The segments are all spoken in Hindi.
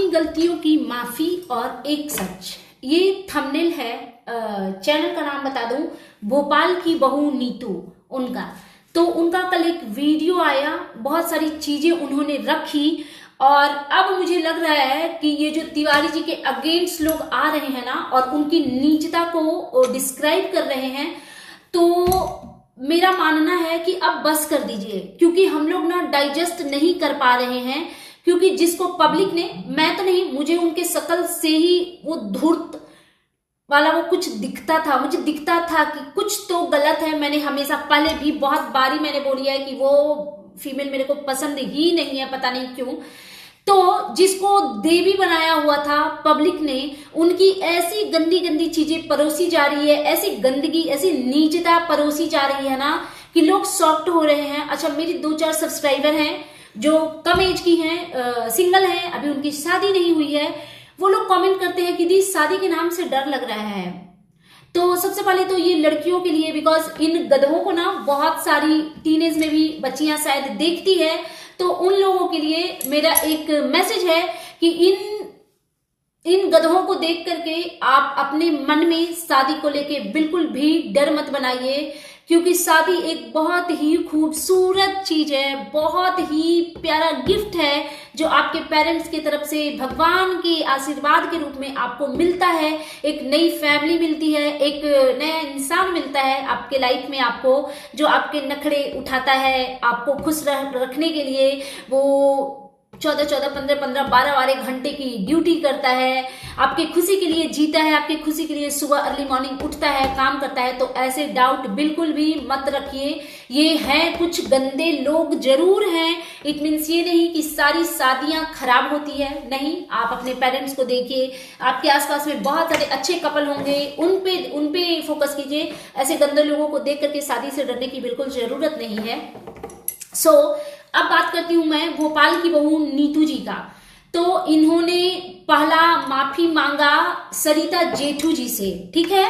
गलतियों की माफी और एक सच, ये थंबनेल है। चैनल का नाम बता दूं, भोपाल की बहू नीतू उनका। तो उनका कल एक वीडियो आया, बहुत सारी चीजें उन्होंने रखी और अब मुझे लग रहा है कि ये जो तिवारी जी के अगेंस्ट लोग आ रहे हैं ना और उनकी नीचता को डिस्क्राइब कर रहे हैं, तो मेरा मानना है कि अब बस कर दीजिए, क्योंकि हम लोग ना डाइजेस्ट नहीं कर पा रहे हैं। क्योंकि जिसको पब्लिक ने, मैं तो नहीं, मुझे उनके शकल से ही वो धूर्त वाला वो कुछ दिखता था, मुझे दिखता था कि कुछ तो गलत है। मैंने हमेशा पहले भी बहुत बारी मैंने बोली है कि वो फीमेल मेरे को पसंद ही नहीं है, पता नहीं क्यों। तो जिसको देवी बनाया हुआ था पब्लिक ने, उनकी ऐसी गंदी गंदी चीजें परोसी जा रही है, ऐसी गंदगी, ऐसी नीचता परोसी जा रही है ना कि लोग शॉक्ड हो रहे हैं। अच्छा, मेरी 2-4 सब्सक्राइबर हैं जो कम एज की हैं, सिंगल हैं, अभी उनकी शादी नहीं हुई है। वो लोग कमेंट करते हैं कि दी शादी के नाम से डर लग रहा है। तो सबसे पहले तो ये लड़कियों के लिए, बिकॉज इन गधों को ना बहुत सारी टीनेज में भी बच्चियां शायद देखती है, तो उन लोगों के लिए मेरा एक मैसेज है कि इन गधों को देख करके आप अपने मन में शादी को लेके बिल्कुल भी डर मत बनाइए। क्योंकि शादी एक बहुत ही खूबसूरत चीज है, बहुत ही प्यारा गिफ्ट है जो आपके पेरेंट्स की तरफ से भगवान के आशीर्वाद के रूप में आपको मिलता है। एक नई फैमिली मिलती है, एक नया इंसान मिलता है आपके लाइफ में, आपको जो आपके नखरे उठाता है, आपको खुश रखने के लिए वो 14-14, 15-15, 12 घंटे की ड्यूटी करता है, आपके खुशी के लिए जीता है, आपके खुशी के लिए सुबह अर्ली मॉर्निंग उठता है, काम करता है। तो ऐसे डाउट बिल्कुल भी मत रखिए। ये हैं कुछ गंदे लोग जरूर हैं, इट मीन्स ये नहीं कि सारी शादियां खराब होती है, नहीं। आप अपने पेरेंट्स को देखिए, आपके आसपास में बहुत सारे अच्छे कपल होंगे, उन पे फोकस कीजिए। ऐसे गंदे लोगों को देख करके शादी से डरने की बिल्कुल जरूरत नहीं है। अब बात करती हूं मैं भोपाल की बहू नीतू जी का। तो इन्होंने पहला माफी मांगा सरिता जेठू जी से, ठीक है।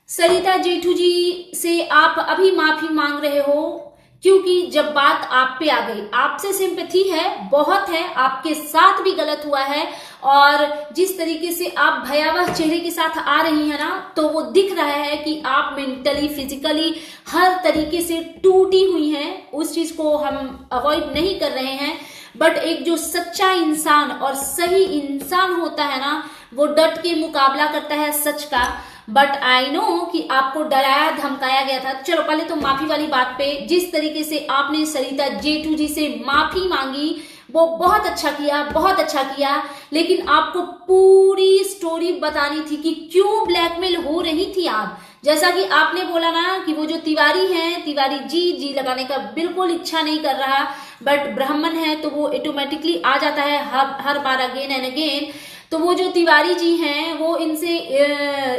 सरिता जेठू जी से आप अभी माफी मांग रहे हो क्योंकि जब बात आप पे आ गई, आपसे सिंपैथी है, बहुत है, आपके साथ भी गलत हुआ है और जिस तरीके से आप भयावह चेहरे के साथ आ रही है ना, तो वो दिख रहा है कि आप मेंटली, फिजिकली हर तरीके से टूटी हुई हैं। उस चीज को हम अवॉइड नहीं कर रहे हैं, बट एक जो सच्चा इंसान और सही इंसान होता है ना, वो डट के मुकाबला करता है सच का। बट आई नो कि आपको डराया धमकाया गया था। चलो पहले तो माफी वाली बात पे, जिस तरीके से आपने सरिता जेठू जी से माफी मांगी वो बहुत अच्छा किया, बहुत अच्छा किया। लेकिन आपको पूरी स्टोरी बतानी थी कि क्यों ब्लैकमेल हो रही थी आप। जैसा कि आपने बोला ना कि वो जो तिवारी हैं, तिवारी जी लगाने का बिल्कुल इच्छा नहीं कर रहा, बट ब्राह्मण है तो वो ऑटोमेटिकली आ जाता है हर बार अगेन एंड अगेन। तो वो जो तिवारी जी हैं वो इनसे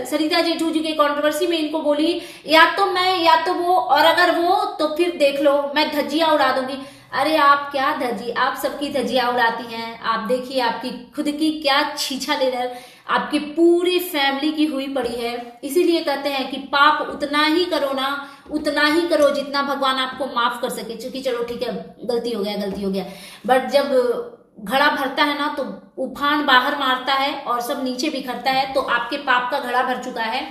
सरिता जेठू जी के कंट्रोवर्सी में इनको बोली, या तो मैं या तो वो, और अगर वो तो फिर देख लो मैं धज्जियां उड़ा दूंगी। अरे आप क्या धज्जी, आप सबकी धज्जियां उड़ाती हैं। आप देखिए आपकी खुद की क्या छीछा लेकर आपकी पूरी फैमिली की हुई पड़ी है। इसीलिए कहते हैं कि पाप उतना ही करो ना, उतना ही करो जितना भगवान आपको माफ कर सके। क्योंकि चलो ठीक है, गलती हो गया, बट जब घड़ा भरता है ना तो उफान बाहर मारता है और सब नीचे बिखरता है। तो आपके पाप का घड़ा भर चुका है।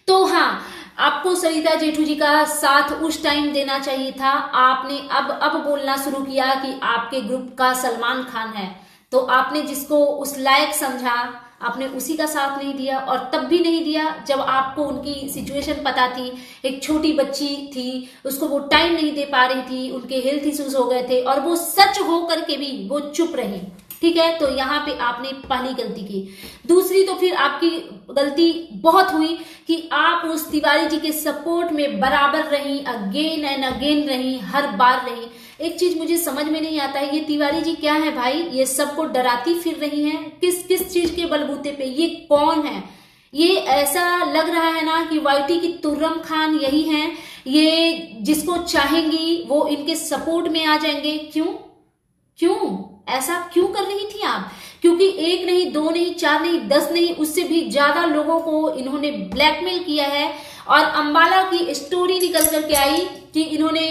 तो हाँ, आपको सरिता जेठू जी का साथ उस टाइम देना चाहिए था। आपने अब बोलना शुरू किया कि आपके ग्रुप का सलमान खान है, तो आपने जिसको उस लायक समझा आपने उसी का साथ नहीं दिया। और तब भी नहीं दिया जब आपको उनकी सिचुएशन पता थी। एक छोटी बच्ची थी, उसको वो टाइम नहीं दे पा रही थी, उनके हेल्थ इश्यूज हो गए थे और वो सच हो करके भी वो चुप रही, ठीक है। तो यहाँ पे आपने पहली गलती की। दूसरी तो फिर आपकी गलती बहुत हुई कि आप उस तिवारी जी के सपोर्ट में बराबर रही, अगेन एंड अगेन रही, हर बार रही। एक चीज मुझे समझ में नहीं आता है, ये तिवारी जी क्या है भाई, ये सबको डराती फिर रही हैं किस चीज के बलबूते पे, ये कौन है? ये ऐसा लग रहा है ना कि वाईटी की तुर्रम खान यही हैं, ये जिसको चाहेंगी वो इनके सपोर्ट में आ जाएंगे। क्यों ऐसा क्यों कर रही थी आप? क्योंकि 1 नहीं, 2 नहीं, 4 नहीं, 10 नहीं, उससे भी ज्यादा लोगों को इन्होंने ब्लैकमेल किया है। और अंबाला की स्टोरी निकल करके आई कि इन्होंने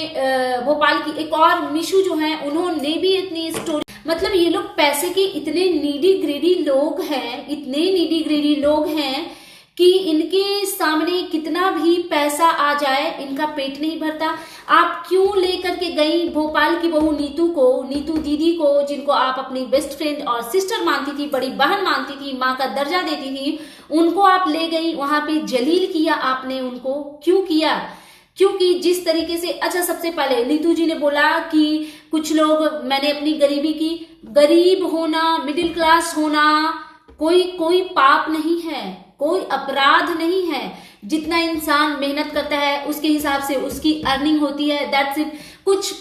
भोपाल की एक और मिशू जो है उन्होंने भी इतनी स्टोरी मतलब ये लोग पैसे के इतने नीडी ग्रीडी लोग हैं, इतने नीडी ग्रीडी लोग हैं कि इनके सामने कितना भी पैसा आ जाए इनका पेट नहीं भरता। आप क्यों लेकर के गई भोपाल की बहू नीतू को, नीतू दीदी को, जिनको आप अपनी बेस्ट फ्रेंड और सिस्टर मानती थी, बड़ी बहन मानती थी, माँ का दर्जा देती थी, उनको आप ले गई वहां पे जलील किया आपने उनको। क्यों किया? क्योंकि जिस तरीके से, अच्छा सबसे पहले नीतू जी ने बोला कि कुछ लोग, मैंने अपनी गरीबी की, गरीब होना, मिडिल क्लास होना कोई पाप नहीं है, कोई अपराध नहीं है। जितना इंसान मेहनत करता है उसके हिसाब से उसकी अर्निंग होती है, दैट्स इट।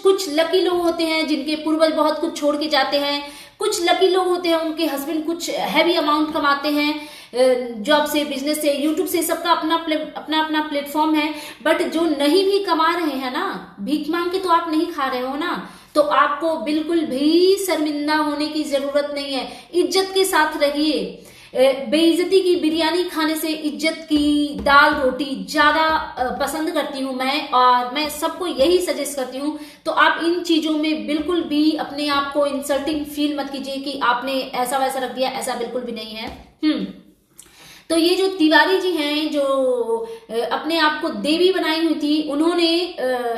कुछ लकी लोग होते हैं जिनके पूर्वज बहुत कुछ छोड़ के जाते हैं, कुछ लकी लोग होते हैं उनके हस्बैंड कुछ हैवी अमाउंट कमाते हैं जॉब से, बिजनेस से, यूट्यूब से, सबका अपना अपना प्लेटफॉर्म है। बट जो नहीं भी कमा रहे हैं ना, भीख मांग के तो आप नहीं खा रहे हो ना, तो आपको बिल्कुल भी शर्मिंदा होने की जरूरत नहीं है। इज्जत के साथ रहिए। बेइज्जती की बिरयानी खाने से इज्जत की दाल रोटी ज्यादा पसंद करती हूं मैं, और मैं सबको यही सजेस्ट करती हूं। तो आप इन चीजों में बिल्कुल भी अपने आप को इंसल्टिंग फील मत कीजिए कि आपने ऐसा वैसा रख दिया, ऐसा बिल्कुल भी नहीं है। तो ये जो तिवारी जी हैं, जो अपने आप को देवी बनाई हुई थी, उन्होंने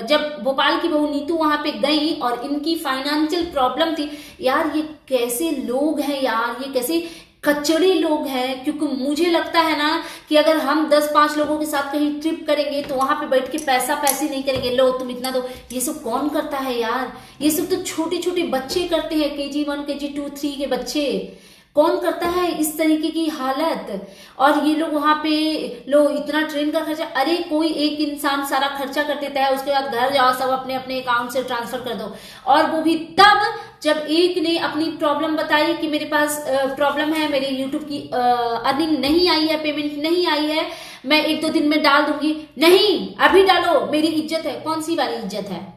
जब भोपाल की बहू नीतू वहां पे गई और इनकी फाइनेंशियल प्रॉब्लम थी, यार ये कैसे लोग हैं यार, ये कैसे कचड़े लोग हैं। क्योंकि मुझे लगता है ना कि अगर हम 10-5 लोगों के साथ कहीं ट्रिप करेंगे तो वहां पे बैठ के पैसे नहीं करेंगे, लो तुम इतना दो, ये सब कौन करता है यार? ये सब तो छोटे छोटे बच्चे करते हैं, KG1 KG2 3 के बच्चे। कौन करता है इस तरीके की हालत? और ये लोग वहां पे लो इतना ट्रेन का खर्चा, अरे कोई एक इंसान सारा खर्चा कर देता है, उसके बाद घर जाओ सब अपने अपने अकाउंट से ट्रांसफर कर दो। और वो भी तब जब एक ने अपनी प्रॉब्लम बताई कि मेरे पास प्रॉब्लम है, मेरे यूट्यूब की अर्निंग नहीं आई है, पेमेंट नहीं आई है, मैं 1-2 दिन में डाल दूंगी। नहीं, अभी डालो, मेरी इज्जत है। कौन सी वाली इज्जत है?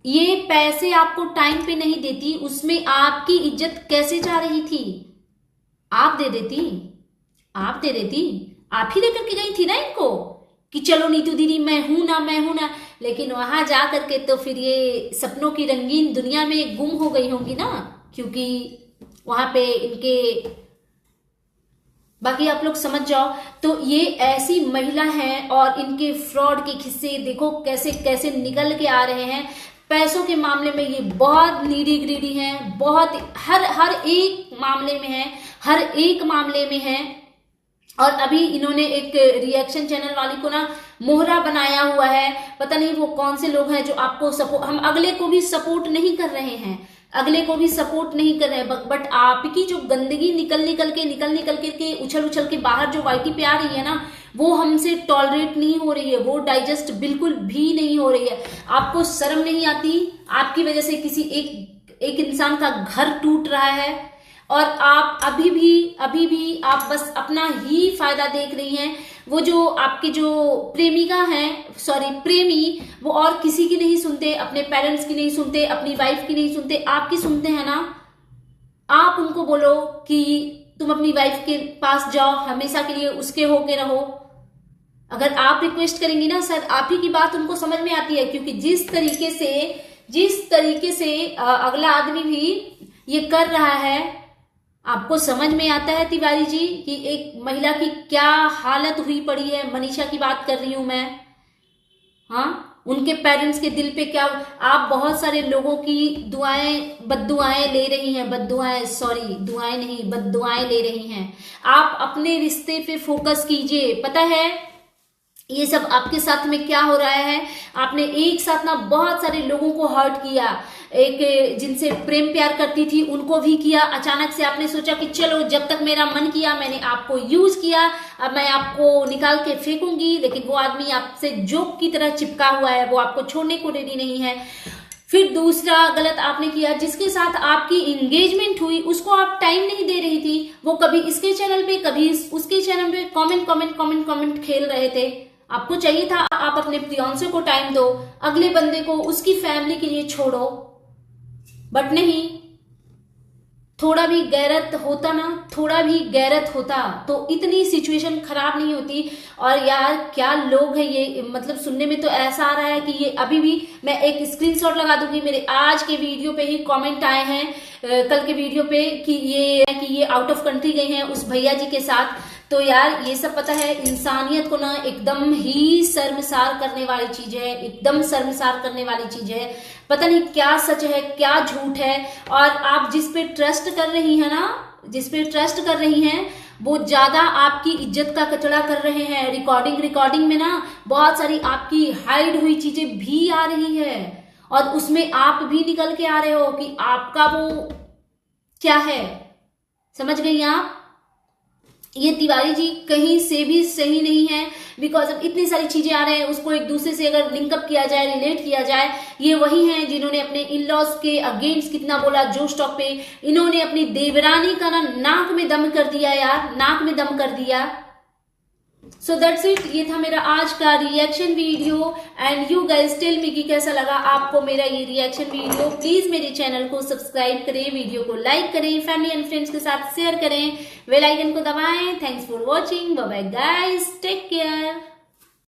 ये पैसे आपको टाइम पे नहीं देती, उसमें आपकी इज्जत कैसे जा रही थी? आप दे देती, आप ही लेकर के गई थी ना इनको कि चलो नीतू दीदी मैं हूं ना। लेकिन वहां जा करके तो फिर ये सपनों की रंगीन दुनिया में गुम हो गई होंगी ना, क्योंकि वहां पे इनके, बाकी आप लोग समझ जाओ। तो ये ऐसी महिला है और इनके फ्रॉड के किस्से देखो कैसे कैसे निकल के आ रहे हैं। पैसों के मामले में ये बहुत नीडी ग्रीडी हैं, बहुत हर एक मामले में है। और अभी इन्होंने एक रिएक्शन चैनल वाली को ना मोहरा बनाया हुआ है, पता नहीं वो कौन से लोग हैं जो आपको सपोर्ट, हम अगले को भी सपोर्ट नहीं कर रहे हैं, बट आपकी जो गंदगी निकल के उछल के बाहर जो वाईटी पे आ रही है ना, वो हमसे टॉलरेट नहीं हो रही है, वो डाइजेस्ट बिल्कुल भी नहीं हो रही है। आपको शर्म नहीं आती? आपकी वजह से किसी एक इंसान का घर टूट रहा है और आप अभी भी आप बस अपना ही फायदा देख रही हैं। वो जो आपके जो प्रेमी, वो और किसी की नहीं सुनते, अपने पेरेंट्स की नहीं सुनते, अपनी वाइफ की नहीं सुनते, आपकी सुनते हैं ना। आप उनको बोलो कि तुम अपनी वाइफ के पास जाओ, हमेशा के लिए उसके होके रहो। अगर आप रिक्वेस्ट करेंगी ना, शायद आप ही की बात उनको समझ में आती है। क्योंकि जिस तरीके से अगला आदमी भी ये कर रहा है, आपको समझ में आता है तिवारी जी कि एक महिला की क्या हालत हुई पड़ी है। मनीषा की बात कर रही हूं मैं। हाँ, उनके पेरेंट्स के दिल पे क्या, आप बहुत सारे लोगों की बद्दुआएं ले रही हैं, बद्दुआएं ले रही हैं। आप अपने रिश्ते पे फोकस कीजिए। पता है ये सब आपके साथ में क्या हो रहा है? आपने एक साथ ना बहुत सारे लोगों को हर्ट किया। एक जिनसे प्रेम प्यार करती थी उनको भी किया। अचानक से आपने सोचा कि चलो जब तक मेरा मन किया, मैंने आपको यूज किया, अब मैं आपको निकाल के फेंकूंगी। लेकिन वो आदमी आपसे जोक की तरह चिपका हुआ है, वो आपको छोड़ने को रेडी नहीं है। फिर दूसरा गलत आपने किया, जिसके साथ आपकी एंगेजमेंट हुई उसको आप टाइम नहीं दे रही थी। वो कभी इसके चैनल पे कभी उसके चैनल पे कमेंट खेल रहे थे। आपको चाहिए था आप अपने फियांसे को टाइम दो, अगले बंदे को उसकी फैमिली के लिए छोड़ो, बट नहीं। थोड़ा भी गैरत होता ना, थोड़ा भी गैरत होता तो इतनी सिचुएशन खराब नहीं होती। और यार क्या लोग हैं ये, मतलब सुनने में तो ऐसा आ रहा है कि ये अभी भी, मैं एक स्क्रीनशॉट लगा दूंगी, मेरे आज के वीडियो पे ही कमेंट आए हैं कल के वीडियो पे कि ये आउट ऑफ कंट्री गए हैं उस भैया जी के साथ। तो यार ये सब पता है इंसानियत को ना एकदम ही शर्मसार करने वाली चीज है, एकदम शर्मसार करने वाली चीज है। पता नहीं क्या सच है क्या झूठ है। और आप जिस पे ट्रस्ट कर रही है ना, जिस पे ट्रस्ट कर रही हैं वो ज्यादा आपकी इज्जत का कचड़ा कर रहे हैं। रिकॉर्डिंग में ना बहुत सारी आपकी हाइड हुई चीजें भी आ रही है और उसमें आप भी निकल के आ रहे हो कि आपका वो क्या है। समझ गई आप? ये तिवारी जी कहीं से भी सही नहीं है, बिकॉज अब इतनी सारी चीजें आ रहे हैं, उसको एक दूसरे से अगर लिंकअप किया जाए, रिलेट किया जाए, ये वही हैं जिन्होंने अपने इन लॉज के अगेंस्ट कितना बोला जोश टॉक पे। इन्होंने अपनी देवरानी का ना नाक में दम कर दिया यार, नाक में दम कर दिया। सो दैट्स इट, ये था मेरा आज का reaction video. And you guys tell me कि कैसा लगा आपको मेरा ये रिएक्शन वीडियो। प्लीज मेरे चैनल को सब्सक्राइब करें, वीडियो को लाइक करें, फैमिली एंड फ्रेंड्स के साथ शेयर करें, बेल आइकन को दबाएं। Thanks for watching, bye bye guys, take care.